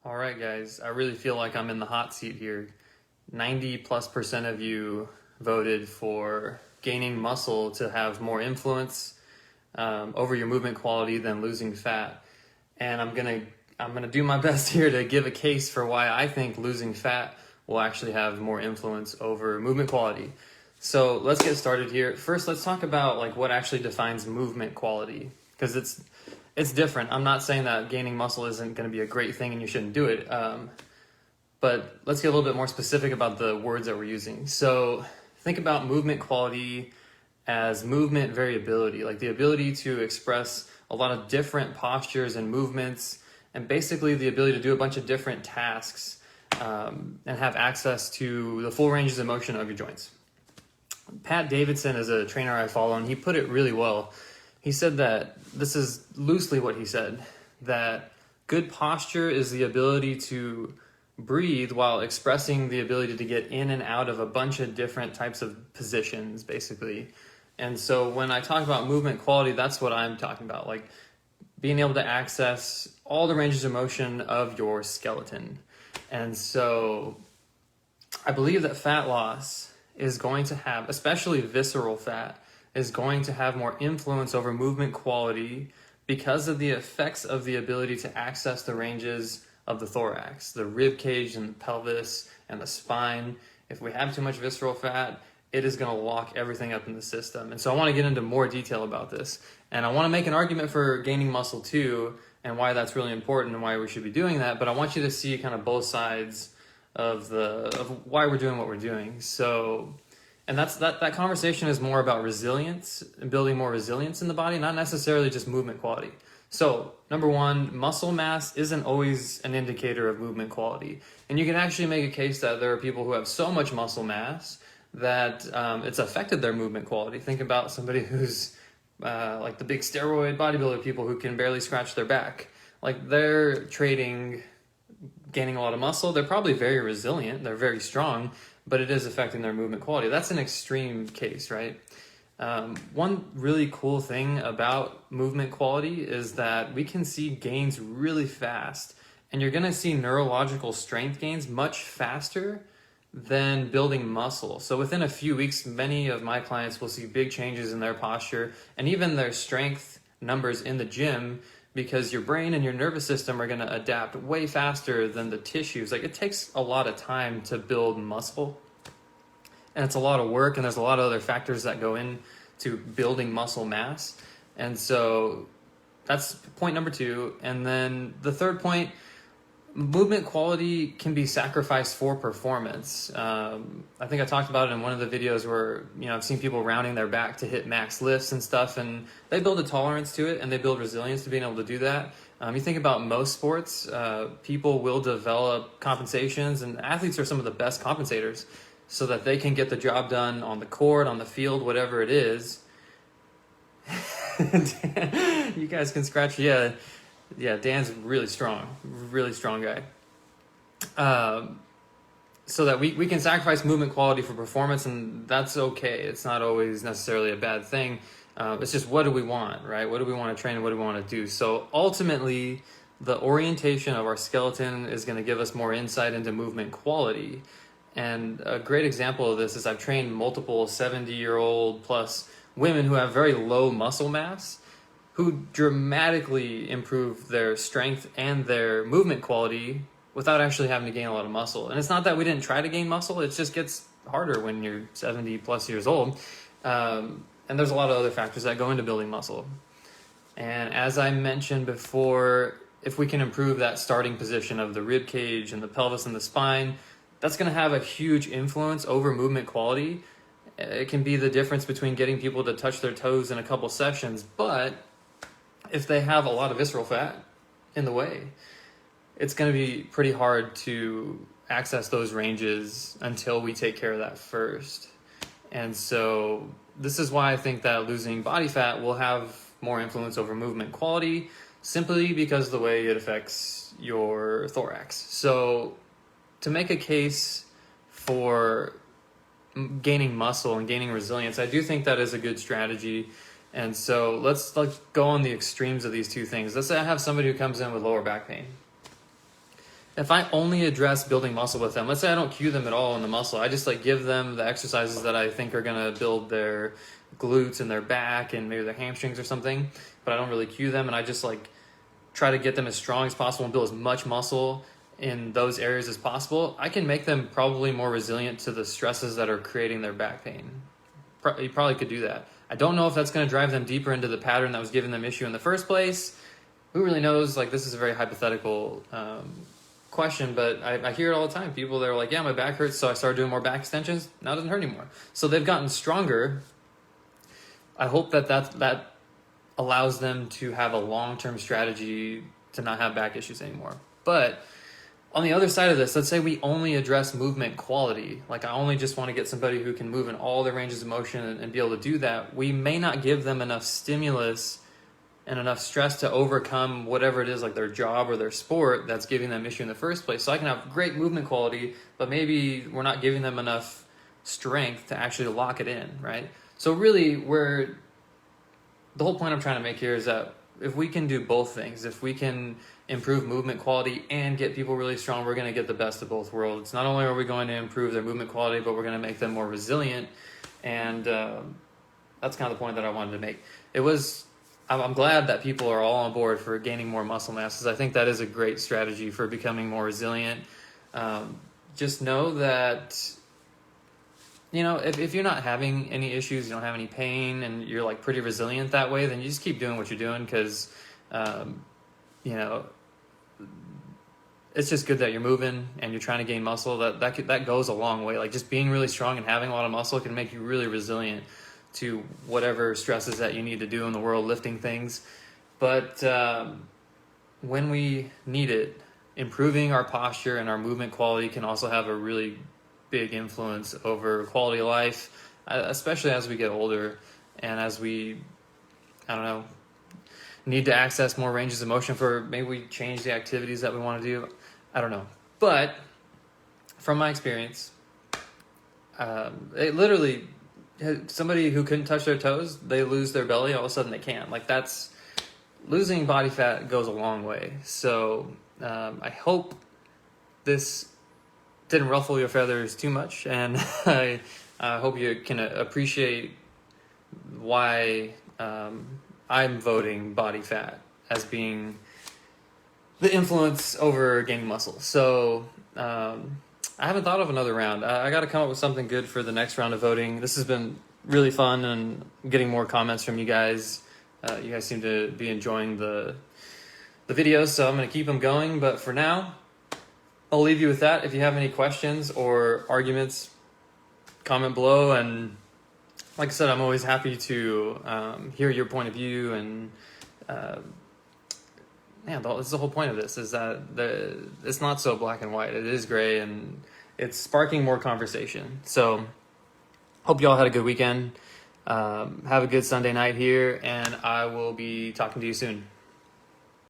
All right, guys, I really feel like I'm in the hot seat here. 90+% of you voted for gaining muscle to have more influence over your movement quality than losing fat. And I'm gonna do my best here to give a case for why I think losing fat will actually have more influence over movement quality. So let's get started here. First, let's talk about like what actually defines movement quality, because it's different. I'm not saying that gaining muscle isn't going to be a great thing and you shouldn't do it. But let's get a little bit more specific about the words that we're using. So think about movement quality as movement variability, like the ability to express a lot of different postures and movements, and basically the ability to do a bunch of different tasks and have access to the full ranges of motion of your joints. Pat Davidson is a trainer I follow, and he put it really well. He said that, this is loosely what he said, that good posture is the ability to breathe while expressing the ability to get in and out of a bunch of different types of positions, basically. And so when I talk about movement quality, that's what I'm talking about, like being able to access all the ranges of motion of your skeleton. And so I believe that fat loss is going to have, especially visceral fat, is going to have more influence over movement quality because of the effects of the ability to access the ranges of the thorax, the rib cage and the pelvis and the spine. If we have too much visceral fat, it is going to lock everything up in the system. And so I want to get into more detail about this. And I want to make an argument for gaining muscle too, and why that's really important and why we should be doing that. But I want you to see kind of both sides of why we're doing what we're doing. So, and that conversation is more about resilience and building more resilience in the body, not necessarily just movement quality. So, number one, muscle mass isn't always an indicator of movement quality. And you can actually make a case that there are people who have so much muscle mass that it's affected their movement quality. Think about somebody who's like the big steroid bodybuilder people who can barely scratch their back. Like they're trading gaining a lot of muscle. They're probably very resilient. They're very strong, but it is affecting their movement quality. That's an extreme case, right? One really cool thing about movement quality is that we can see gains really fast, and you're going to see neurological strength gains much faster than building muscle. So within a few weeks, many of my clients will see big changes in their posture and even their strength numbers in the gym, because your brain and your nervous system are going to adapt way faster than the tissues. Like it takes a lot of time to build muscle, and it's a lot of work, and there's a lot of other factors that go into building muscle mass. And so that's point number two. And then the third point, movement quality can be sacrificed for performance. I think I talked about it in one of the videos where, I've seen people rounding their back to hit max lifts and stuff, and they build a tolerance to it and they build resilience to being able to do that. You think about most sports, people will develop compensations, and athletes are some of the best compensators so that they can get the job done on the court, on the field, whatever it is. You guys can scratch, yeah, Dan's really strong guy. So that we can sacrifice movement quality for performance, and that's okay. It's not always necessarily a bad thing. It's just, what do we want, right? What do we want to train and what do we want to do? So ultimately, the orientation of our skeleton is going to give us more insight into movement quality. And a great example of this is I've trained multiple 70-year-old plus women who have very low muscle mass, who dramatically improve their strength and their movement quality without actually having to gain a lot of muscle. And it's not that we didn't try to gain muscle, it just gets harder when you're 70 plus years old. And there's a lot of other factors that go into building muscle. And as I mentioned before, if we can improve that starting position of the rib cage and the pelvis and the spine, that's going to have a huge influence over movement quality. It can be the difference between getting people to touch their toes in a couple sessions, but if they have a lot of visceral fat in the way, it's going to be pretty hard to access those ranges until we take care of that first. And so this is why I think that losing body fat will have more influence over movement quality, simply because of the way it affects your thorax. So to make a case for gaining muscle and gaining resilience, I do think that is a good strategy. And so let's go on the extremes of these two things. Let's say I have somebody who comes in with lower back pain. if I only address building muscle with them, let's say I don't cue them at all in the muscle, I just like give them the exercises that I think are gonna build their glutes and their back and maybe their hamstrings or something, but I don't really cue them, and I just like try to get them as strong as possible and build as much muscle in those areas as possible, I can make them probably more resilient to the stresses that are creating their back pain. You probably could do that. I don't know if that's going to drive them deeper into the pattern that was giving them issue in the first place. Who really knows? Like, this is a very hypothetical question, but I hear it all the time. People, they're like, yeah, my back hurts, so I started doing more back extensions. Now it doesn't hurt anymore. So they've gotten stronger. I hope that allows them to have a long-term strategy to not have back issues anymore. But on the other side of this, let's say we only address movement quality. Like, I only just want to get somebody who can move in all their ranges of motion and be able to do that. We may not give them enough stimulus and enough stress to overcome whatever it is, like their job or their sport, that's giving them issue in the first place. So I can have great movement quality, but maybe we're not giving them enough strength to actually lock it in, right? So really, the whole point I'm trying to make here is that if we can do both things, if we can improve movement quality and get people really strong, we're going to get the best of both worlds. Not only are we going to improve their movement quality, but we're going to make them more resilient. And that's kind of the point that I wanted to make. I'm glad that people are all on board for gaining more muscle mass, because I think that is a great strategy for becoming more resilient. Just know that, if you're not having any issues, you don't have any pain, and you're like pretty resilient that way, then you just keep doing what you're doing, because, it's just good that you're moving and you're trying to gain muscle. That goes a long way. Like, just being really strong and having a lot of muscle can make you really resilient to whatever stresses that you need to do in the world, lifting things. But when we need it, improving our posture and our movement quality can also have a really big influence over quality of life, especially as we get older and as we, need to access more ranges of motion for maybe we change the activities that we want to do. I don't know. But from my experience, it literally, somebody who couldn't touch their toes, they lose their belly, all of a sudden they can. Like, losing body fat goes a long way. So I hope this didn't ruffle your feathers too much, and I hope you can appreciate why I'm voting body fat as being the influence over gaining muscle. So I haven't thought of another round. I got to come up with something good for the next round of voting. This has been really fun, and getting more comments from you guys. You guys seem to be enjoying the videos, so I'm going to keep them going. But for now, I'll leave you with that. If you have any questions or arguments, comment below. And like I said, I'm always happy to hear your point of view. And that's the whole point of this, is that it's not so black and white. It is gray, and it's sparking more conversation. So hope you all had a good weekend. Have a good Sunday night here, and I will be talking to you soon.